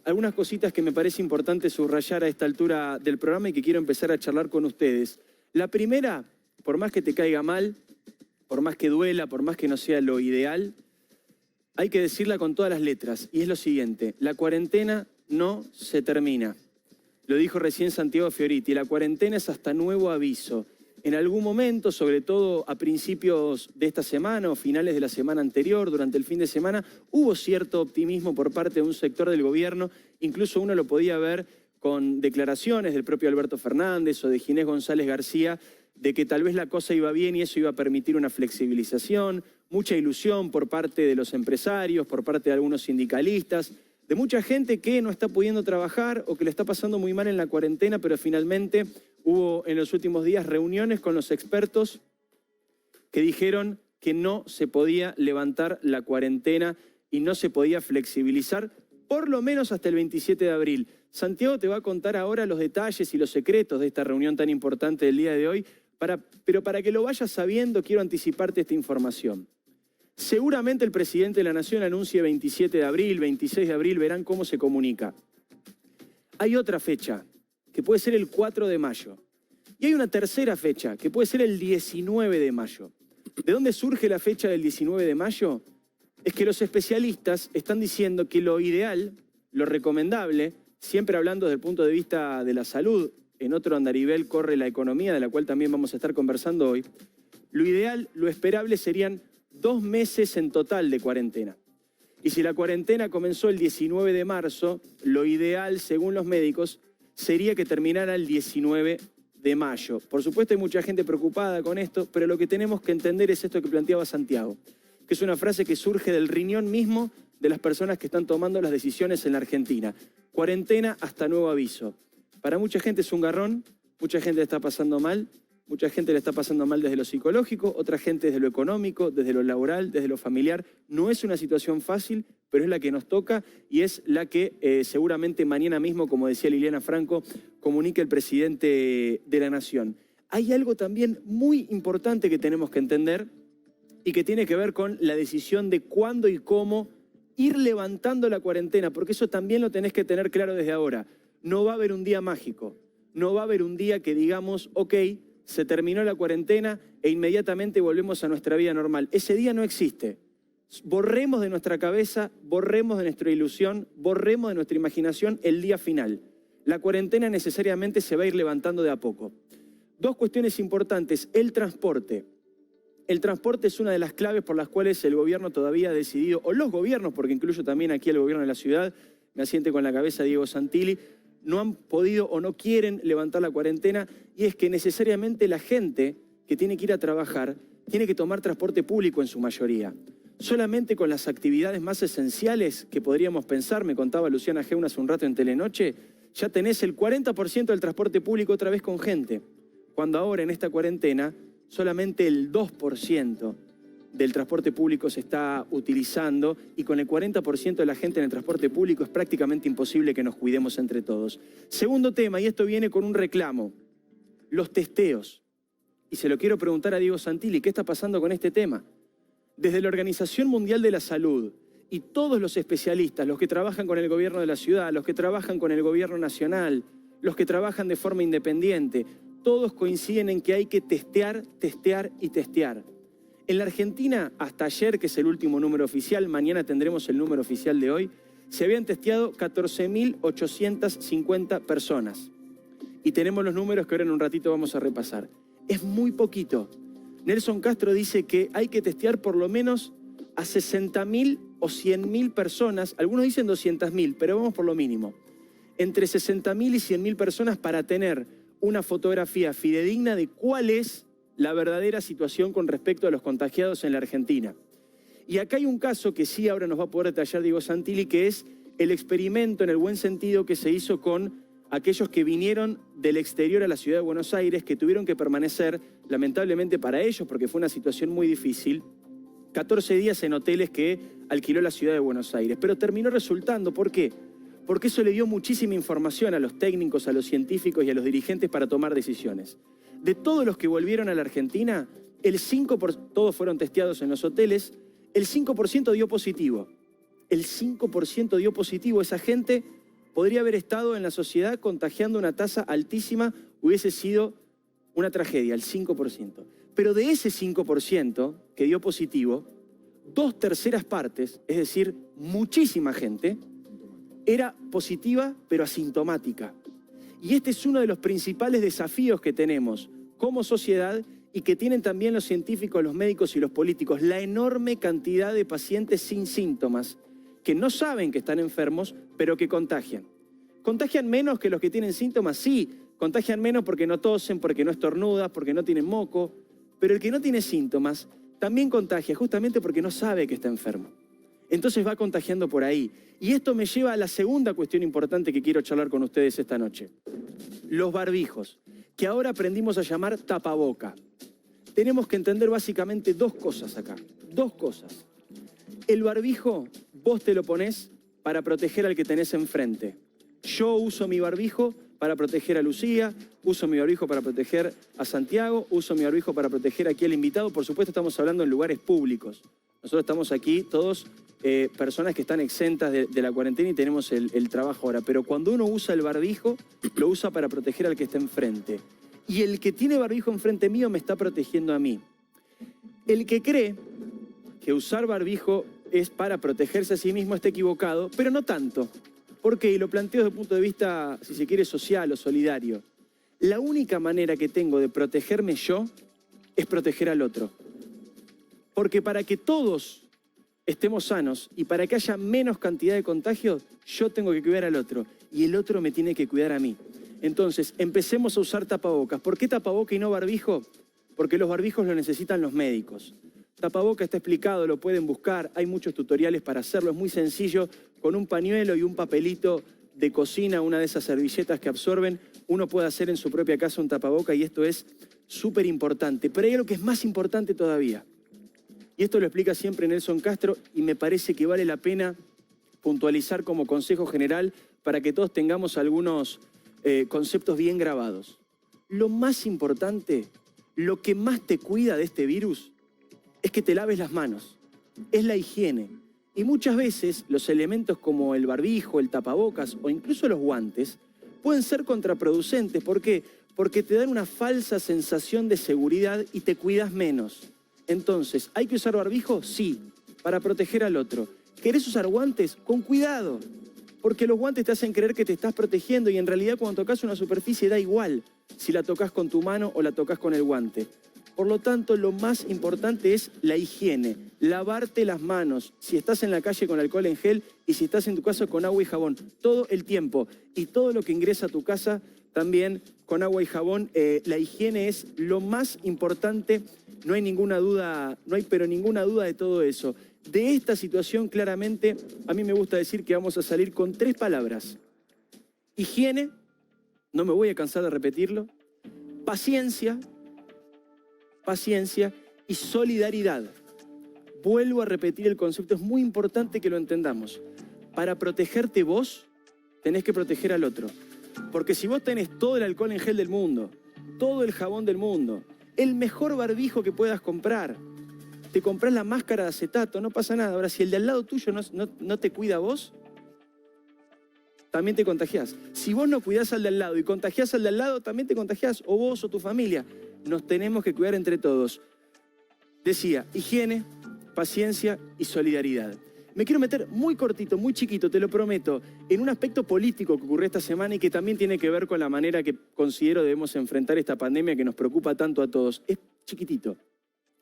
algunas cositas que me parece importante subrayar a esta altura del programa y que quiero empezar a charlar con ustedes. La primera, por más que te caiga mal, por más que duela, por más que no sea lo ideal, hay que decirla con todas las letras, y es lo siguiente: la cuarentena no se termina. Lo dijo recién Santiago Fioriti, la cuarentena es hasta nuevo aviso. En algún momento, sobre todo a principios de esta semana o finales de la semana anterior, durante el fin de semana, hubo cierto optimismo por parte de un sector del gobierno, incluso uno lo podía ver con declaraciones del propio Alberto Fernández o de Ginés González García, de que tal vez la cosa iba bien y eso iba a permitir una flexibilización, mucha ilusión por parte de los empresarios, por parte de algunos sindicalistas, de mucha gente que no está pudiendo trabajar o que le está pasando muy mal en la cuarentena, pero finalmente hubo en los últimos días reuniones con los expertos que dijeron que no se podía levantar la cuarentena y no se podía flexibilizar, por lo menos hasta el 27 de abril. Santiago te va a contar ahora los detalles y los secretos de esta reunión tan importante del día de hoy, pero para que lo vayas sabiendo, quiero anticiparte esta información. Seguramente el presidente de la Nación anuncie 27 de abril, 26 de abril, verán cómo se comunica. Hay otra fecha, que puede ser el 4 de mayo. Y hay una tercera fecha, que puede ser el 19 de mayo. ¿De dónde surge la fecha del 19 de mayo? Es que los especialistas están diciendo que lo ideal, lo recomendable, siempre hablando desde el punto de vista de la salud, en otro andarivel corre la economía, de la cual también vamos a estar conversando hoy, lo ideal, lo esperable serían 2 meses en total de cuarentena. Y si la cuarentena comenzó el 19 de marzo, lo ideal, según los médicos, sería que terminara el 19 de mayo. Por supuesto hay mucha gente preocupada con esto, pero lo que tenemos que entender es esto que planteaba Santiago, que es una frase que surge del riñón mismo de las personas que están tomando las decisiones en la Argentina. Cuarentena hasta nuevo aviso. Para mucha gente es un garrón, mucha gente le está pasando mal, mucha gente le está pasando mal desde lo psicológico, otra gente desde lo económico, desde lo laboral, desde lo familiar. No es una situación fácil, pero es la que nos toca y es la que seguramente mañana mismo, como decía Liliana Franco, comunique el presidente de la Nación. Hay algo también muy importante que tenemos que entender y que tiene que ver con la decisión de cuándo y cómo ir levantando la cuarentena, porque eso también lo tenés que tener claro desde ahora. No va a haber un día mágico, no va a haber un día que digamos, ok, se terminó la cuarentena e inmediatamente volvemos a nuestra vida normal. Ese día no existe. Borremos de nuestra cabeza, borremos de nuestra ilusión, borremos de nuestra imaginación el día final. La cuarentena necesariamente se va a ir levantando de a poco. 2 cuestiones importantes. El transporte. El transporte es una de las claves por las cuales el gobierno todavía ha decidido, o los gobiernos, porque incluyo también aquí el gobierno de la ciudad, me asiente con la cabeza Diego Santilli, no han podido o no quieren levantar la cuarentena, y es que necesariamente la gente que tiene que ir a trabajar tiene que tomar transporte público en su mayoría. Solamente con las actividades más esenciales que podríamos pensar, me contaba Luciana Geuna hace un rato en Telenoche, ya tenés el 40% del transporte público otra vez con gente, cuando ahora en esta cuarentena solamente el 2% del transporte público se está utilizando y con el 40% de la gente en el transporte público es prácticamente imposible que nos cuidemos entre todos. Segundo tema, y esto viene con un reclamo, los testeos. Y se lo quiero preguntar a Diego Santilli, ¿qué está pasando con este tema? Desde la Organización Mundial de la Salud y todos los especialistas, los que trabajan con el gobierno de la ciudad, los que trabajan con el gobierno nacional, los que trabajan de forma independiente, todos coinciden en que hay que testear, testear y testear. En la Argentina, hasta ayer, que es el último número oficial, mañana tendremos el número oficial de hoy, se habían testeado 14.850 personas. Y tenemos los números que ahora en un ratito vamos a repasar. Es muy poquito. Nelson Castro dice que hay que testear por lo menos a 60.000 o 100.000 personas. Algunos dicen 200.000, pero vamos por lo mínimo. Entre 60.000 y 100.000 personas para tener una fotografía fidedigna de cuál es la verdadera situación con respecto a los contagiados en la Argentina. Y acá hay un caso que sí ahora nos va a poder detallar Diego Santilli, que es el experimento en el buen sentido que se hizo con aquellos que vinieron del exterior a la ciudad de Buenos Aires, que tuvieron que permanecer, lamentablemente para ellos, porque fue una situación muy difícil, 14 días en hoteles que alquiló la ciudad de Buenos Aires. Pero terminó resultando, ¿por qué? Porque eso le dio muchísima información a los técnicos, a los científicos y a los dirigentes para tomar decisiones. De todos los que volvieron a la Argentina, todos fueron testeados en los hoteles, el 5% dio positivo. El 5% dio positivo. Esa gente podría haber estado en la sociedad contagiando una tasa altísima, hubiese sido una tragedia, el 5%. Pero de ese 5% que dio positivo, 2/3 partes, es decir, muchísima gente, era positiva pero asintomática. Y este es uno de los principales desafíos que tenemos como sociedad y que tienen también los científicos, los médicos y los políticos, la enorme cantidad de pacientes sin síntomas que no saben que están enfermos, pero que contagian. ¿Contagian menos que los que tienen síntomas? Sí, contagian menos porque no tosen, porque no estornudan, porque no tienen moco, pero el que no tiene síntomas también contagia justamente porque no sabe que está enfermo. Entonces va contagiando por ahí. Y esto me lleva a la segunda cuestión importante que quiero charlar con ustedes esta noche. Los barbijos, que ahora aprendimos a llamar tapaboca. Tenemos que entender básicamente dos cosas acá, dos cosas. El barbijo, vos te lo ponés para proteger al que tenés enfrente. Yo uso mi barbijo para proteger a Lucía, uso mi barbijo para proteger a Santiago, uso mi barbijo para proteger aquí al invitado. Por supuesto, estamos hablando en lugares públicos. Nosotros estamos aquí todos personas que están exentas de la cuarentena y tenemos el trabajo ahora. Pero cuando uno usa el barbijo, lo usa para proteger al que está enfrente. Y el que tiene barbijo enfrente mío me está protegiendo a mí. El que cree que usar barbijo es para protegerse a sí mismo está equivocado, pero no tanto. Porque, y lo planteo desde el punto de vista, si se quiere, social o solidario, la única manera que tengo de protegerme yo es proteger al otro. Porque para que todos estemos sanos y para que haya menos cantidad de contagios, yo tengo que cuidar al otro y el otro me tiene que cuidar a mí. Entonces, empecemos a usar tapabocas. ¿Por qué tapaboca y no barbijo? Porque los barbijos lo necesitan los médicos. Tapaboca está explicado, lo pueden buscar, hay muchos tutoriales para hacerlo, es muy sencillo, con un pañuelo y un papelito de cocina, una de esas servilletas que absorben, uno puede hacer en su propia casa un tapaboca y esto es súper importante. Pero hay algo que es más importante todavía. Y esto lo explica siempre Nelson Castro y me parece que vale la pena puntualizar como consejo general para que todos tengamos algunos conceptos bien grabados. Lo más importante, lo que más te cuida de este virus es que te laves las manos, es la higiene. Y muchas veces los elementos como el barbijo, el tapabocas o incluso los guantes pueden ser contraproducentes. ¿Por qué? Porque te dan una falsa sensación de seguridad y te cuidas menos. Entonces, ¿hay que usar barbijo? Sí, para proteger al otro. ¿Querés usar guantes? Con cuidado, porque los guantes te hacen creer que te estás protegiendo y en realidad cuando tocas una superficie da igual si la tocas con tu mano o la tocas con el guante. Por lo tanto, lo más importante es la higiene, lavarte las manos, si estás en la calle con alcohol en gel y si estás en tu casa con agua y jabón, todo el tiempo. Y todo lo que ingresa a tu casa también con agua y jabón. La higiene es lo más importante, no hay ninguna duda, pero ninguna duda de todo eso. De esta situación, claramente, a mí me gusta decir que vamos a salir con 3 palabras. Higiene, no me voy a cansar de repetirlo, paciencia y solidaridad. Vuelvo a repetir el concepto, es muy importante que lo entendamos. Para protegerte vos, tenés que proteger al otro. Porque si vos tenés todo el alcohol en gel del mundo, todo el jabón del mundo, el mejor barbijo que puedas comprar, te comprás la máscara de acetato, no pasa nada. Ahora, si el de al lado tuyo no te cuida a vos, también te contagiás. Si vos no cuidás al de al lado y contagiás al de al lado, también te contagiás, o vos o tu familia. Nos tenemos que cuidar entre todos. Decía, higiene, paciencia y solidaridad. Me quiero meter muy cortito, muy chiquito, te lo prometo, en un aspecto político que ocurrió esta semana y que también tiene que ver con la manera que considero debemos enfrentar esta pandemia que nos preocupa tanto a todos. Es chiquitito,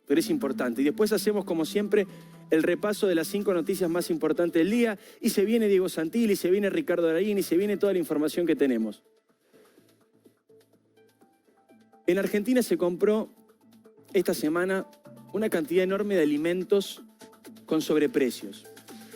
pero es importante. Y después hacemos, como siempre, el repaso de las 5 noticias más importantes del día. Y se viene Diego Santilli, se viene Ricardo Araín y se viene toda la información que tenemos. En Argentina se compró esta semana una cantidad enorme de alimentos con sobreprecios.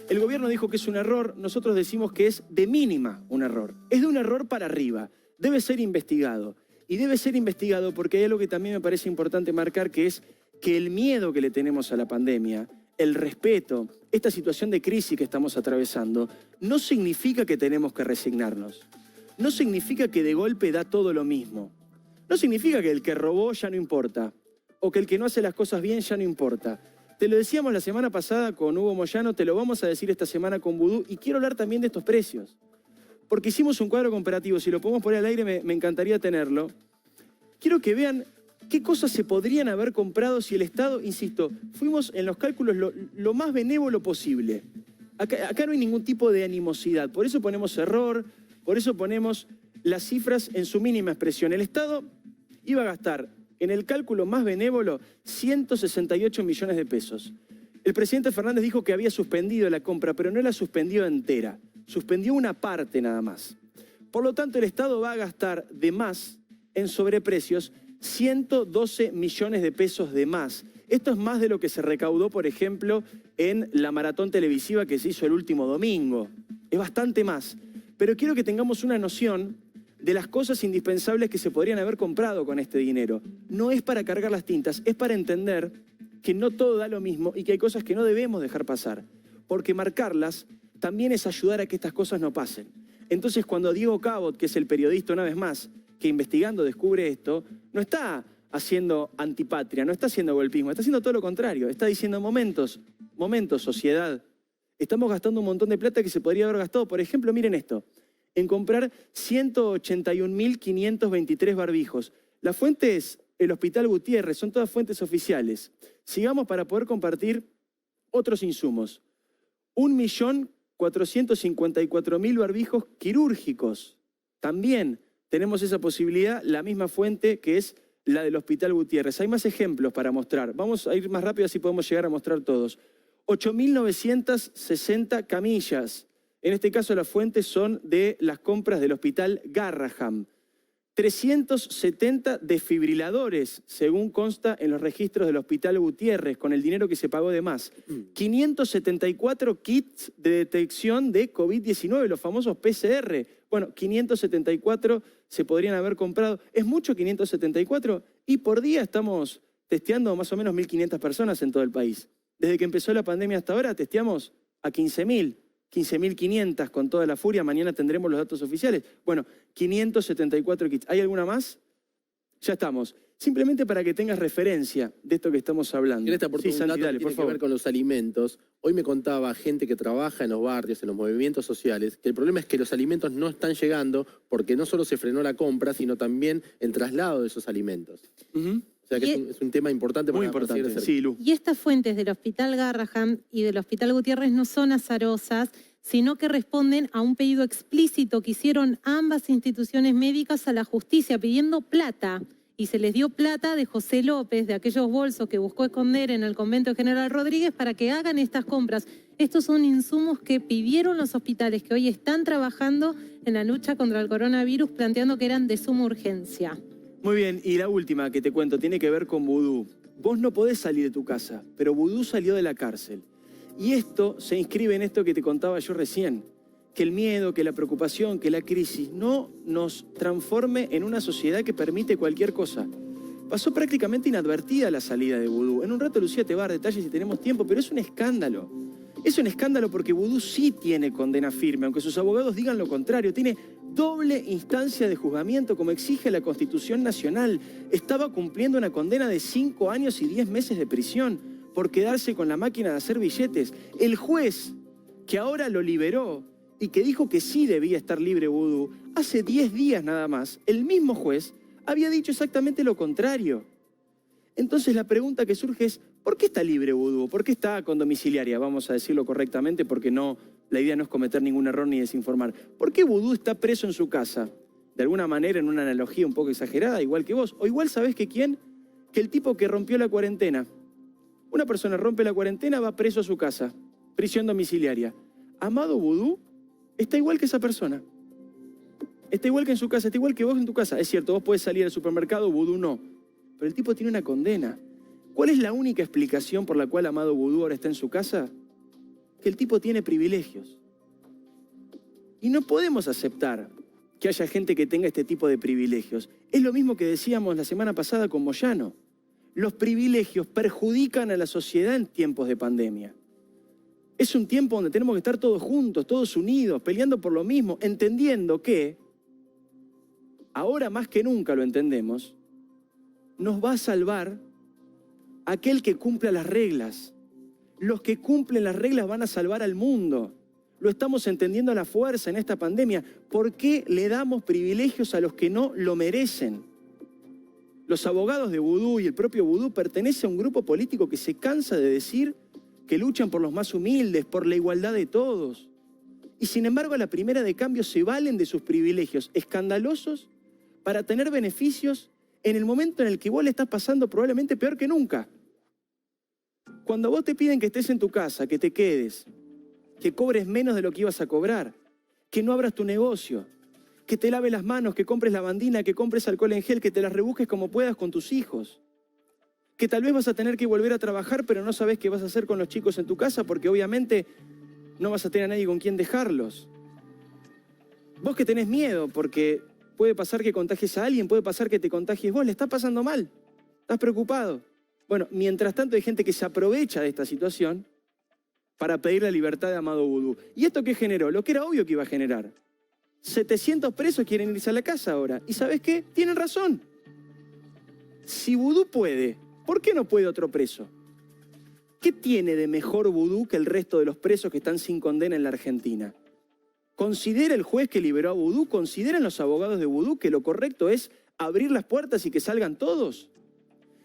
El gobierno dijo que es un error, nosotros decimos que es de mínima un error. Es de un error para arriba, debe ser investigado. Y debe ser investigado porque hay algo que también me parece importante marcar, que es que el miedo que le tenemos a la pandemia, el respeto, esta situación de crisis que estamos atravesando, no significa que tenemos que resignarnos. No significa que de golpe da todo lo mismo. No significa que el que robó ya no importa, o que el que no hace las cosas bien ya no importa. Te lo decíamos la semana pasada con Hugo Moyano, te lo vamos a decir esta semana con Vudú, y quiero hablar también de estos precios. porque hicimos un cuadro comparativo. Si lo podemos poner al aire, me encantaría tenerlo. Quiero que vean qué cosas se podrían haber comprado si el Estado, insisto, fuimos en los cálculos lo más benévolo posible. Acá no hay ningún tipo de animosidad. Por eso ponemos error, por eso ponemos las cifras en su mínima expresión. El Estado iba a gastar, en el cálculo más benévolo, 168 millones de pesos. El presidente Fernández dijo que había suspendido la compra, pero no la suspendió entera. Suspendió una parte nada más. Por lo tanto, el Estado va a gastar de más en sobreprecios 112 millones de pesos de más. Esto es más de lo que se recaudó, por ejemplo, en la maratón televisiva que se hizo el último domingo. Es bastante más. Pero quiero que tengamos una noción de las cosas indispensables que se podrían haber comprado con este dinero. No es para cargar las tintas, es para entender que no todo da lo mismo y que hay cosas que no debemos dejar pasar. Porque marcarlas también es ayudar a que estas cosas no pasen. Entonces, cuando Diego Cabot, que es el periodista una vez más, que investigando descubre esto, no está haciendo antipatria, no está haciendo golpismo, está haciendo todo lo contrario. Está diciendo momentos, sociedad. Estamos gastando un montón de plata que se podría haber gastado. Por ejemplo, miren esto, en comprar 181.523 barbijos. La fuente es el Hospital Gutiérrez, son todas fuentes oficiales. Sigamos para poder compartir otros insumos. 1.454.000 barbijos quirúrgicos. También tenemos esa posibilidad, la misma fuente que es la del Hospital Gutiérrez. Hay más ejemplos para mostrar. Vamos a ir más rápido así podemos llegar a mostrar todos. 8.960 camillas. En este caso las fuentes son de las compras del Hospital Garrahan. 370 desfibriladores, según consta en los registros del Hospital Gutiérrez, con el dinero que se pagó de más. 574 kits de detección de COVID-19, los famosos PCR. Bueno, 574 se podrían haber comprado. ¿Es mucho 574? Y por día estamos testeando más o menos 1.500 personas en todo el país. Desde que empezó la pandemia hasta ahora testeamos a 15.000. 15.500 con toda la furia, mañana tendremos los datos oficiales. Bueno, 574 kits. ¿Hay alguna más? Ya estamos. Simplemente para que tengas referencia de esto que estamos hablando. En esta oportunidad Santi, dale, tiene que ver con los alimentos. Hoy me contaba gente que trabaja en los barrios, en los movimientos sociales, que el problema es que los alimentos no están llegando porque no solo se frenó la compra, sino también el traslado de esos alimentos. O sea que es un tema importante. Muy importante, sí, Lu. Y estas fuentes del Hospital Garrahan y del Hospital Gutiérrez no son azarosas, sino que responden a un pedido explícito que hicieron ambas instituciones médicas a la justicia pidiendo plata. Y se les dio plata de José López, de aquellos bolsos que buscó esconder en el convento de General Rodríguez para que hagan estas compras. Estos son insumos que pidieron los hospitales que hoy están trabajando en la lucha contra el coronavirus, planteando que eran de suma urgencia. Muy bien, y la última que te cuento tiene que ver con vudú. Vos no podés salir de tu casa, pero vudú salió de la cárcel. Y esto se inscribe en esto que te contaba yo recién, que el miedo, que la preocupación, que la crisis no nos transforme en una sociedad que permite cualquier cosa. Pasó prácticamente inadvertida la salida de vudú. En un rato Lucía te va a dar detalles si tenemos tiempo, pero es un escándalo. Es un escándalo porque vudú sí tiene condena firme, aunque sus abogados digan lo contrario. Tiene doble instancia de juzgamiento, como exige la Constitución Nacional. Estaba cumpliendo una condena de 5 años y 10 meses de prisión por quedarse con la máquina de hacer billetes. El juez que ahora lo liberó y que dijo que sí debía estar libre vudú, hace 10 días nada más, el mismo juez había dicho exactamente lo contrario. Entonces la pregunta que surge es, ¿por qué está libre vudú? ¿Por qué está con domiciliaria? Vamos a decirlo correctamente porque no, la idea no es cometer ningún error ni desinformar. ¿Por qué vudú está preso en su casa? De alguna manera, en una analogía un poco exagerada, igual que vos. O igual, ¿sabés que quién? Que el tipo que rompió la cuarentena. Una persona rompe la cuarentena, va preso a su casa. Prisión domiciliaria. Amado vudú está igual que esa persona. Está igual que en su casa, está igual que vos en tu casa. Es cierto, vos podés salir al supermercado, vudú no. Pero el tipo tiene una condena. ¿Cuál es la única explicación por la cual Amado vudú ahora está en su casa? Que el tipo tiene privilegios. Y no podemos aceptar que haya gente que tenga este tipo de privilegios. Es lo mismo que decíamos la semana pasada con Moyano. Los privilegios perjudican a la sociedad en tiempos de pandemia. Es un tiempo donde tenemos que estar todos juntos, todos unidos, peleando por lo mismo, entendiendo que, ahora más que nunca lo entendemos, nos va a salvar aquel que cumpla las reglas. Los que cumplen las reglas van a salvar al mundo. Lo estamos entendiendo a la fuerza en esta pandemia. ¿Por qué le damos privilegios a los que no lo merecen? Los abogados de Vudú y el propio Vudú pertenecen a un grupo político que se cansa de decir que luchan por los más humildes, por la igualdad de todos. Y sin embargo, a la primera de cambio se valen de sus privilegios escandalosos para tener beneficios en el momento en el que vos le estás pasando probablemente peor que nunca. Cuando vos te piden que estés en tu casa, que te quedes, que cobres menos de lo que ibas a cobrar, que no abras tu negocio, que te laves las manos, que compres lavandina, que compres alcohol en gel, que te las rebusques como puedas con tus hijos, que tal vez vas a tener que volver a trabajar, pero no sabes qué vas a hacer con los chicos en tu casa porque obviamente no vas a tener a nadie con quien dejarlos. Vos que tenés miedo porque puede pasar que contagies a alguien, puede pasar que te contagies vos, le está pasando mal, estás preocupado. Bueno, mientras tanto hay gente que se aprovecha de esta situación para pedir la libertad de Amado Vudú. ¿Y esto qué generó? Lo que era obvio que iba a generar. 700 presos quieren irse a la casa ahora. ¿Y sabes qué? Tienen razón. Si Vudú puede, ¿por qué no puede otro preso? ¿Qué tiene de mejor Vudú que el resto de los presos que están sin condena en la Argentina? ¿Considera el juez que liberó a Vudú? ¿Consideran los abogados de Vudú que lo correcto es abrir las puertas y que salgan todos?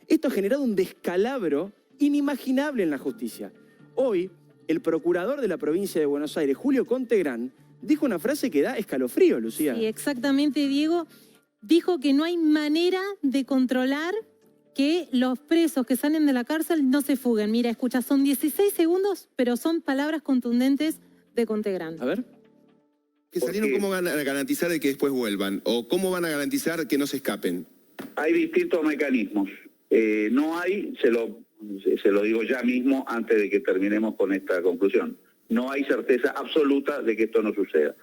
Esto ha generado un descalabro inimaginable en la justicia. Hoy, el procurador de la provincia de Buenos Aires, Julio Contegrán, dijo una frase que da escalofrío, Lucía. Sí, exactamente, Diego. Dijo que no hay manera de controlar que los presos que salen de la cárcel no se fuguen. Mira, escucha, son 16 segundos, pero son palabras contundentes de Contegrán. A ver. Que salieron, ¿cómo van a garantizar de que después vuelvan? ¿O cómo van a garantizar que no se escapen? Hay distintos mecanismos. No hay, se lo digo ya mismo antes de que terminemos con esta conclusión, no hay certeza absoluta de que esto no suceda.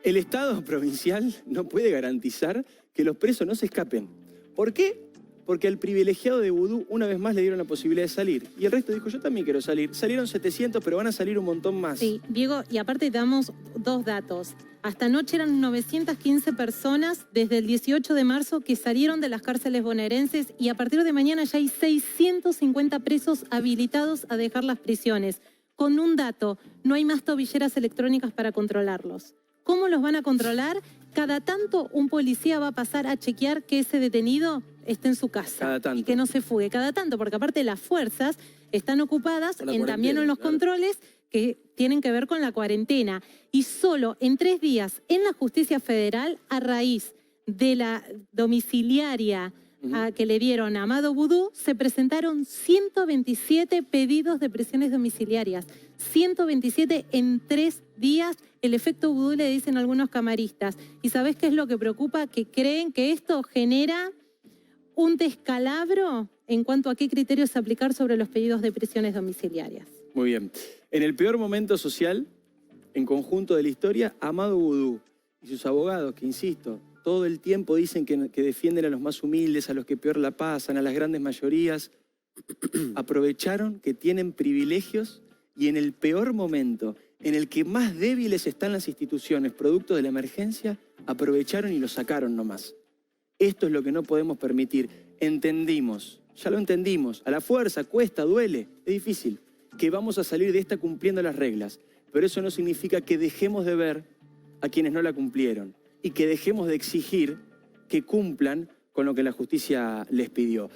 El Estado provincial no puede garantizar que los presos no se escapen. ¿Por qué? Porque al privilegiado de Vudú una vez más le dieron la posibilidad de salir. Y el resto dijo, yo también quiero salir. Salieron 700, pero van a salir un montón más. Sí, Diego, y aparte te damos dos datos. Hasta anoche eran 915 personas desde el 18 de marzo que salieron de las cárceles bonaerenses y a partir de mañana ya hay 650 presos habilitados a dejar las prisiones. Con un dato, no hay más tobilleras electrónicas para controlarlos. ¿Cómo los van a controlar? Cada tanto un policía va a pasar a chequear que ese detenido esté en su casa. Cada tanto. Y que no se fugue. Cada tanto, porque aparte las fuerzas están ocupadas también en los controles que tienen que ver con la cuarentena. Y solo en 3 días en la justicia federal, a raíz de la domiciliaria que le dieron a Amado Vudú, se presentaron 127 pedidos de prisiones domiciliarias. 127 en 3 días. El efecto Vudú le dicen algunos camaristas. ¿Y sabés qué es lo que preocupa? Que creen que esto genera un descalabro en cuanto a qué criterios aplicar sobre los pedidos de prisiones domiciliarias. Muy bien. En el peor momento social, en conjunto de la historia, Amado Vudú y sus abogados, que insisto, todo el tiempo dicen que defienden a los más humildes, a los que peor la pasan, a las grandes mayorías, aprovecharon que tienen privilegios y en el peor momento, en el que más débiles están las instituciones, producto de la emergencia, aprovecharon y lo sacaron nomás. Esto es lo que no podemos permitir. Entendimos, ya lo entendimos, a la fuerza, cuesta, duele, es difícil, que vamos a salir de esta cumpliendo las reglas. Pero eso no significa que dejemos de ver a quienes no la cumplieron y que dejemos de exigir que cumplan con lo que la justicia les pidió.